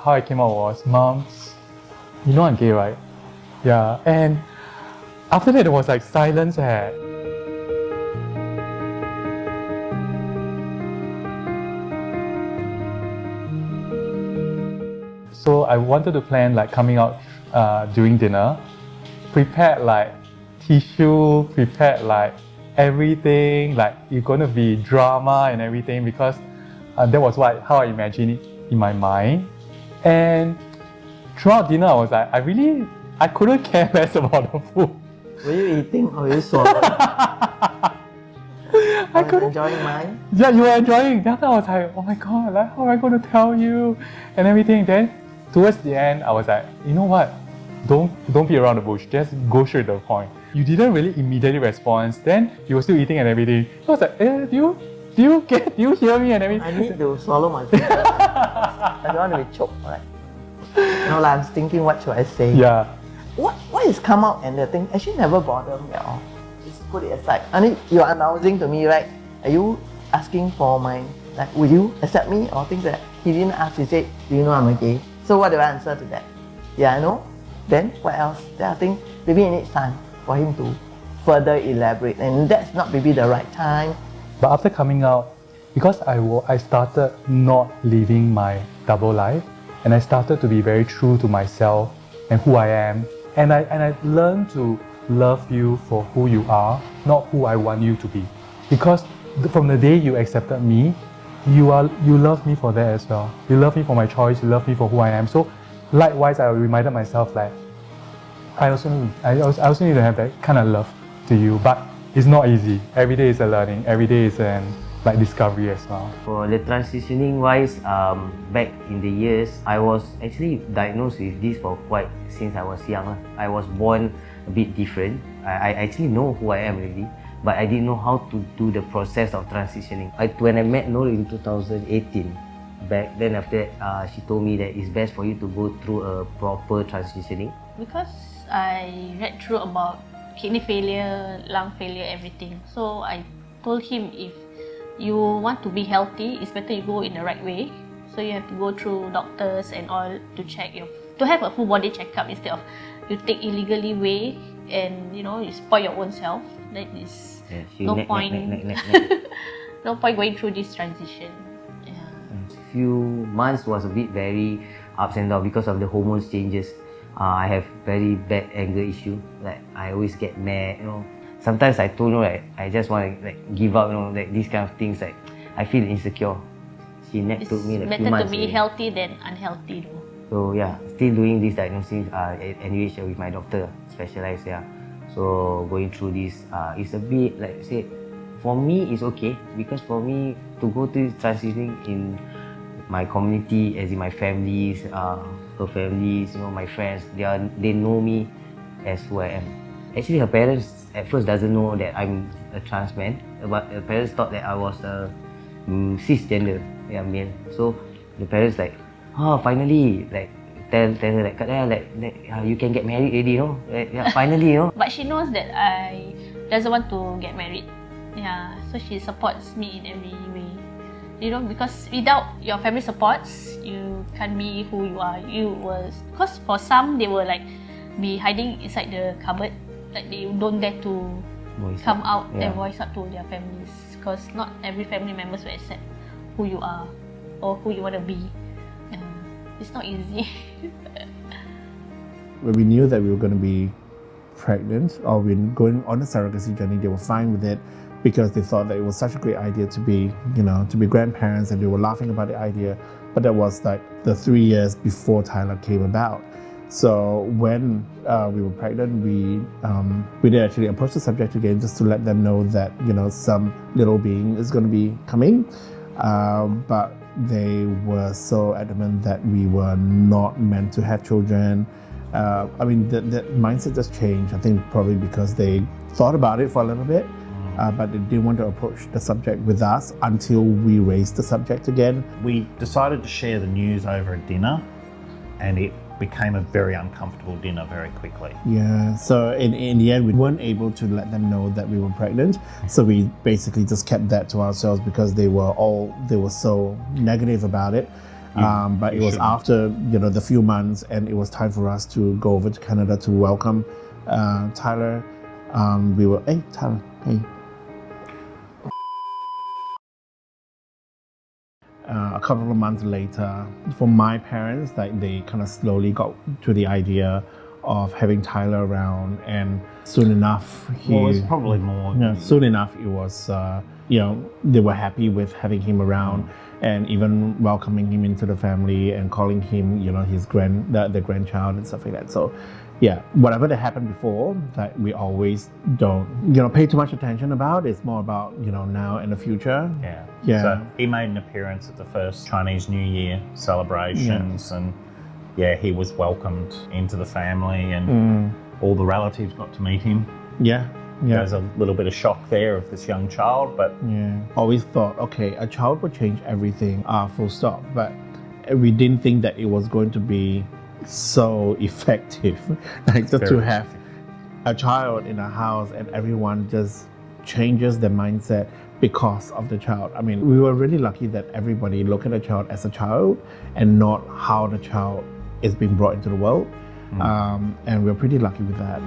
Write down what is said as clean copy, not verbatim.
how I came out was, Mom, you know I'm gay, right? Yeah, and after that, there was like silence. So I wanted to plan like coming out during dinner, prepared like tissue, prepared like everything, like it's gonna be drama and everything because that was how I imagined it in my mind. And throughout dinner, I was like, I couldn't care less about the food. Were you eating or were you swallowing? I was enjoying mine. Yeah, you were enjoying. Then I was like, oh my god, like how am I going to tell you and everything. Then towards the end, I was like, you know what? Don't be around the bush. Just go straight to the point. You didn't really immediately respond. Then you were still eating and everything. I was like, do you hear me and everything? I need to swallow my food. I don't want to be choked. Right? No, I was thinking, what should I say? Yeah. What is come out and the thing actually never bothered me at all. Just put it aside. I mean, you're announcing to me, right? Are you asking for my, like, will you accept me or things like that? He didn't ask, he said, do you know I'm a gay? So what do I answer to that? Yeah, I know. Then what else? Then I think maybe it needs time for him to further elaborate, and that's not maybe the right time. But after coming out, because I started not living my double life, and I started to be very true to myself and who I am, and I learned to love you for who you are, not who I want you to be. Because from the day you accepted me, you love me for that as well. You love me for my choice, you love me for who I am. So likewise, I reminded myself like, I also need to have that kind of love to you, but it's not easy. Every day is a learning, every day is an like discovery as well. For the transitioning wise, back in the years, I was actually diagnosed with this for quite since I was young. I was born a bit different. I actually know who I am already, but I didn't know how to do the process of transitioning. When I met Noor in 2018, back then after that, she told me that it's best for you to go through a proper transitioning. Because I read through about kidney failure, lung failure, everything. So I told him if you want to be healthy, it's better you go in the right way. So you have to go through doctors and all to check to have a full body checkup instead of you take illegally way and you spoil your own self. That is no point. No point going through this transition. Yeah. Few months was a bit very ups and downs because of the hormones changes. I have very bad anger issue. Like I always get mad. Sometimes I told her like I just want to like give up. Like these kind of things. Like I feel insecure. She told me like few months. Better to be healthy than unhealthy though. So yeah, still doing this diagnosis at NUH with my doctor, specialized. Yeah. So going through this, it's a bit like say, for me it's okay because for me to go through transitioning in my community, as in my families, her families, my friends, they know me as who I am. Actually, her parents at first doesn't know that I'm a trans man, but her parents thought that I was a cisgender, male. So the parents like, finally, like tell her like, you can get married already, finally, But she knows that I doesn't want to get married. Yeah, so she supports me in every way. Because without your family supports, you can't be who you are. Because for some, they will like be hiding inside the cupboard, like they don't dare to come out and voice out to their families. Because not every family members will accept who you are or who you want to be. It's not easy. When we knew that we were going to be pregnant or we were going on a surrogacy journey, they were fine with it, because they thought that it was such a great idea to be grandparents, and they were laughing about the idea. But that was like the 3 years before Tyler came about. So when we were pregnant, we did actually approach the subject again just to let them know that some little being is going to be coming. But they were so adamant that we were not meant to have children. The mindset just changed. I think probably because they thought about it for a little bit. But they didn't want to approach the subject with us until we raised the subject again. We decided to share the news over a dinner, and it became a very uncomfortable dinner very quickly. Yeah, so in the end, we weren't able to let them know that we were pregnant. So we basically just kept that to ourselves because they were so negative about it. But it you was shouldn't. after the few months, and it was time for us to go over to Canada to welcome Tyler. We were, hey Tyler, hey. A couple of months later, for my parents, like they kind of slowly got to the idea of having Tyler around, and soon enough, Well, it was probably more. soon enough it was they were happy with having him around, and even welcoming him into the family and calling him his the grandchild and stuff like that. So yeah, whatever that happened before, that we always don't pay too much attention about. It's more about now and the future. Yeah. So he made an appearance at the first Chinese New Year celebrations, and he was welcomed into the family, and all the relatives got to meet him. Yeah. There's a little bit of shock there of this young child, but Always thought, okay, a child would change everything, full stop. But we didn't think that it was going to be so effective. Like just to have a child in a house and everyone just changes their mindset because of the child. I mean, we were really lucky that everybody looked at a child as a child and not how the child is being brought into the world. And we're pretty lucky with that.